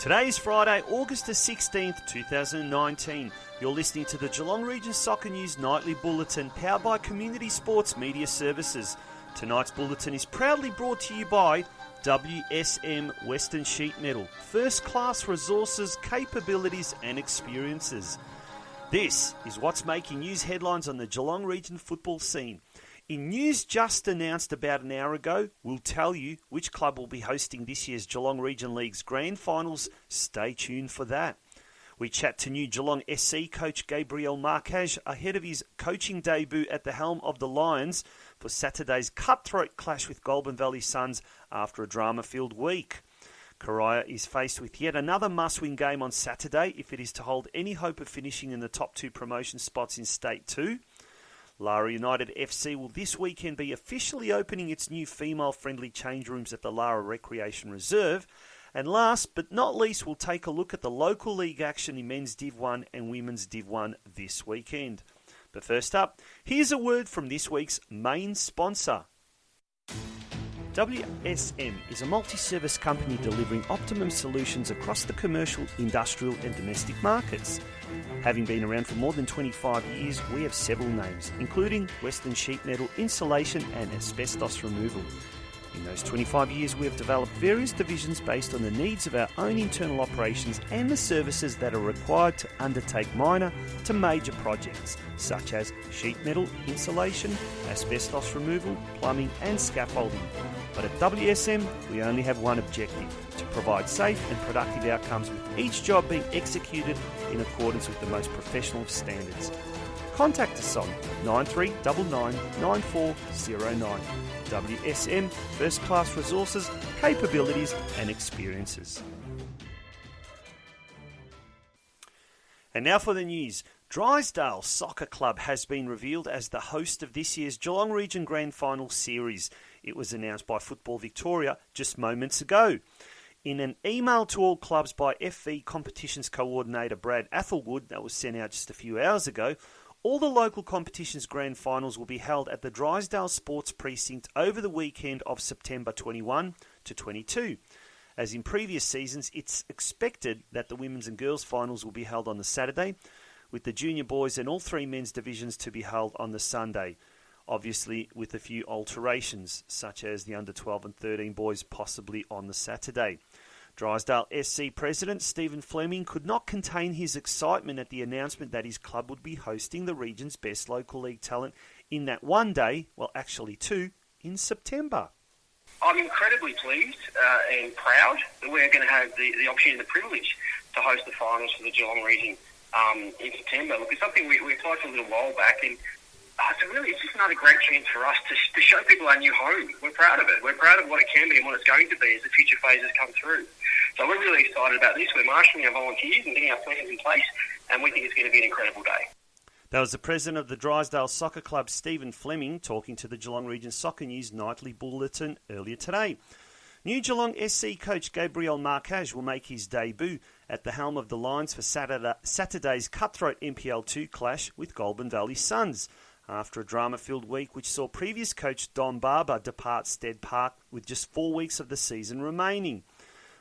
Today is Friday, August the 16th, 2019. You're listening to the Geelong Region Soccer News Nightly Bulletin, powered by Community Sports Media Services. Tonight's bulletin is proudly brought to you by WSM Western Sheet Metal, first-class resources, capabilities and experiences. This is what's making news headlines on the Geelong Region football scene. In news just announced about an hour ago, we'll tell you which club will be hosting this year's Geelong Region League's Grand Finals. Stay tuned for that. We chat to new Geelong SC coach Gabriel Markaj ahead of his coaching debut at the helm of the Lions for Saturday's cutthroat clash with Goulburn Valley Suns after a drama-filled week. CORIO is faced with yet another must-win game on Saturday if it is to hold any hope of finishing in the top two promotion spots in State 2. LARA United FC will this weekend be officially opening its new female-friendly changerooms at the Lara Recreation Reserve. And last but not least, we'll take a look at the local league action in Men's Div 1 and Women's Div 1 this weekend. But first up, here's a word from this week's main sponsor. WSM is a multi-service company delivering optimum solutions across the commercial, industrial and domestic markets. Having been around for more than 25 years, we have several names, including Western Sheet Metal, Insulation and Asbestos Removal. In those 25 years, we have developed various divisions based on the needs of our own internal operations and the services that are required to undertake minor to major projects, such as sheet metal, insulation, asbestos removal, plumbing and scaffolding. But at WSM, we only have one objective: to provide safe and productive outcomes with each job being executed in accordance with the most professional of standards. Contact us on 9399 9409. WSM, first-class resources, capabilities and experiences. And now for the news. Drysdale Soccer Club has been revealed as the host of this year's Geelong Region Grand Final Series. It was announced by Football Victoria just moments ago. In an email to all clubs by FV Competitions Coordinator Brad Athelwood that was sent out just a few hours ago, all the local competitions grand finals will be held at the Drysdale Sports Precinct over the weekend of September 21 to 22. As in previous seasons, it's expected that the women's and girls finals will be held on the Saturday, with the junior boys and all three men's divisions to be held on the Sunday. Obviously with a few alterations, such as the under 12 and 13 boys possibly on the Saturday. Drysdale SC President Stephen Fleming could not contain his excitement at the announcement that his club would be hosting the region's best local league talent in that one day, well actually two, in September. I'm incredibly pleased and proud that we're going to have the opportunity and the privilege to host the finals for the Geelong region in September. Look, it's something we applied for a little while back, and it's just another great chance for us to show people our new home. We're proud of it. We're proud of what it can be and what it's going to be as the future phases come through. So we're really excited about this. We're marshalling our volunteers and getting our plans in place, and we think it's going to be an incredible day. That was the president of the Drysdale Soccer Club, Stephen Fleming, talking to the Geelong Region Soccer News Nightly Bulletin earlier today. New Geelong SC coach Gabriel Markaj will make his debut at the helm of the Lions for Saturday's cutthroat NPL 2 clash with Goulburn Valley Suns, after a drama-filled week which saw previous coach Don Barber depart Stead Park with just 4 weeks of the season remaining.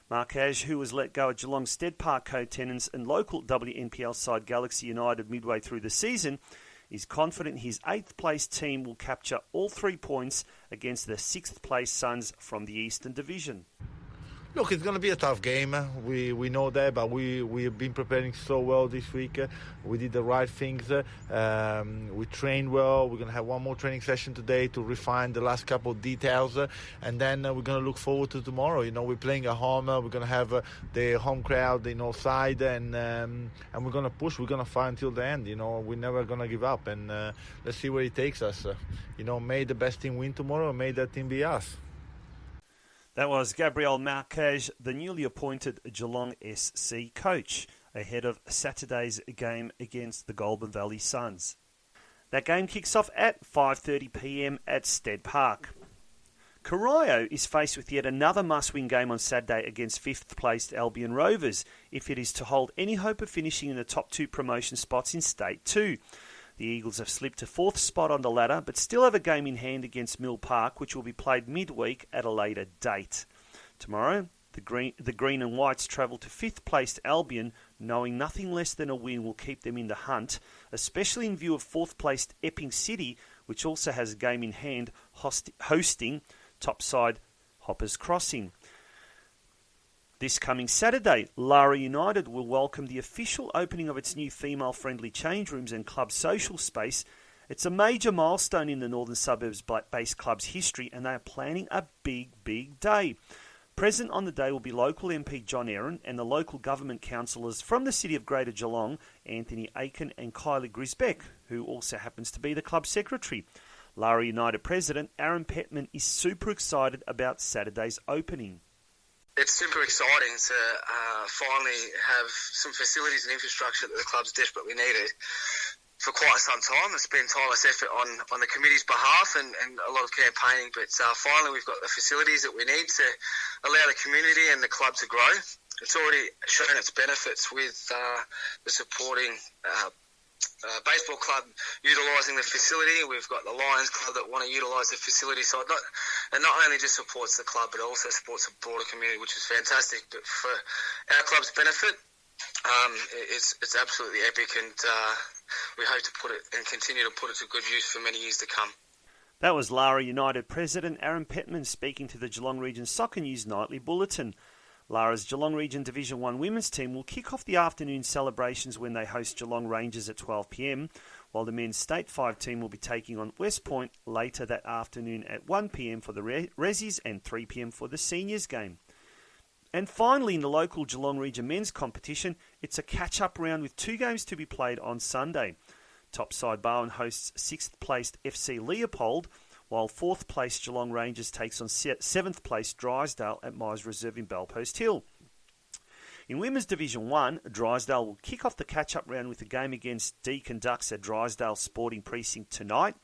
Markaj, who was let go at Geelong Stead Park co-tenants and local WNPL side Galaxy United midway through the season, is confident his 8th place team will capture all 3 points against the 6th place Suns from the Eastern Division. Look, it's going to be a tough game. We know that, but we have been preparing so well this week. We did the right things. We trained well. We're going to have one more training session today to refine the last couple of details, and then we're going to look forward to tomorrow. You know, we're playing at home. We're going to have the home crowd, side, and we're going to push. We're going to fight until the end. We're never going to give up, and let's see where it takes us. May the best team win tomorrow, and may that team be us. That was Gabriel Markaj, the newly appointed Geelong SC coach, ahead of Saturday's game against the Goulburn Valley Suns. That game kicks off at 5:30pm at Stead Park. CORIO is faced with yet another must-win game on Saturday against 5th-placed Albion Rovers if it is to hold any hope of finishing in the top 2 promotion spots in State 2. The Eagles have slipped to 4th spot on the ladder, but still have a game in hand against Mill Park, which will be played midweek at a later date. Tomorrow, the The Green and Whites travel to 5th placed Albion, knowing nothing less than a win will keep them in the hunt, especially in view of 4th placed Epping City, which also has a game in hand, hosting top side Hoppers Crossing. This coming Saturday, Lara United will welcome the official opening of its new female-friendly change rooms and club social space. It's a major milestone in the northern suburbs-based club's history, and they are planning a big, big day. Present on the day will be local MP John Aaron and the local government councillors from the city of Greater Geelong, Anthony Aiken and Kylie Grisbeck, who also happens to be the club secretary. Lara United president Aaron Petman is super excited about Saturday's opening. It's super exciting to finally have some facilities and infrastructure that the club's desperately needed for quite some time. It's been tireless effort on the committee's behalf and a lot of campaigning, but finally we've got the facilities that we need to allow the community and the club to grow. It's already shown its benefits with the supporting baseball club utilising the facility. We've got the Lions Club that want to utilise the facility, so it not only just supports the club but also supports the broader community, which is fantastic. But for our club's benefit, it's absolutely epic, and we hope to put it and continue to put it to good use for many years to come. That was Lara United president Aaron Petman speaking to the Geelong Region Soccer News Nightly Bulletin. Lara's Geelong Region Division 1 women's team will kick off the afternoon celebrations when they host Geelong Rangers at 12 p.m, while the men's State 5 team will be taking on West Point later that afternoon at 1 p.m. for the Rezzies and 3 p.m. for the seniors game. And finally, in the local Geelong Region men's competition, it's a catch-up round with 2 games to be played on Sunday. Topside Barwon hosts 6th placed FC Leopold, while 4th place Geelong Rangers takes on 7th place Drysdale at Myers Reserve in Bellpost Hill. In Women's Division 1, Drysdale will kick off the catch-up round with a game against Deakin Ducks at Drysdale Sporting Precinct tonight.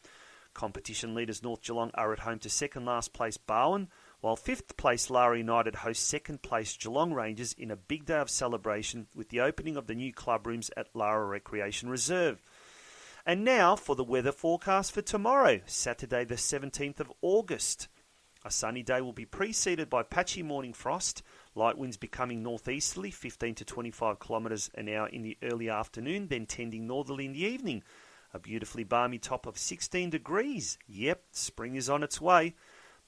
Competition leaders North Geelong are at home to 2nd last place Barwon, while 5th place Lara United hosts 2nd place Geelong Rangers in a big day of celebration with the opening of the new club rooms at Lara Recreation Reserve. And now for the weather forecast for tomorrow, Saturday the 17th of August. A sunny day will be preceded by patchy morning frost, light winds becoming northeasterly 15 to 25 kilometres an hour in the early afternoon, then tending northerly in the evening. A beautifully balmy top of 16 degrees. Yep, spring is on its way,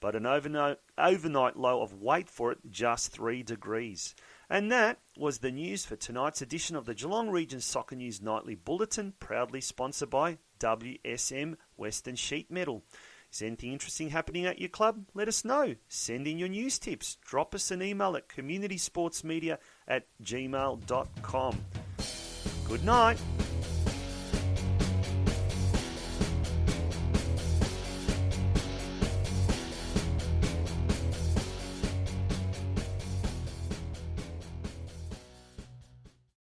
but an overnight low of, wait for it, just 3 degrees. And that was the news for tonight's edition of the Geelong Region Soccer News Nightly Bulletin, proudly sponsored by WSM Western Sheet Metal. Is anything interesting happening at your club? Let us know. Send in your news tips. Drop us an email at communitysportsmedia@gmail.com. Good night.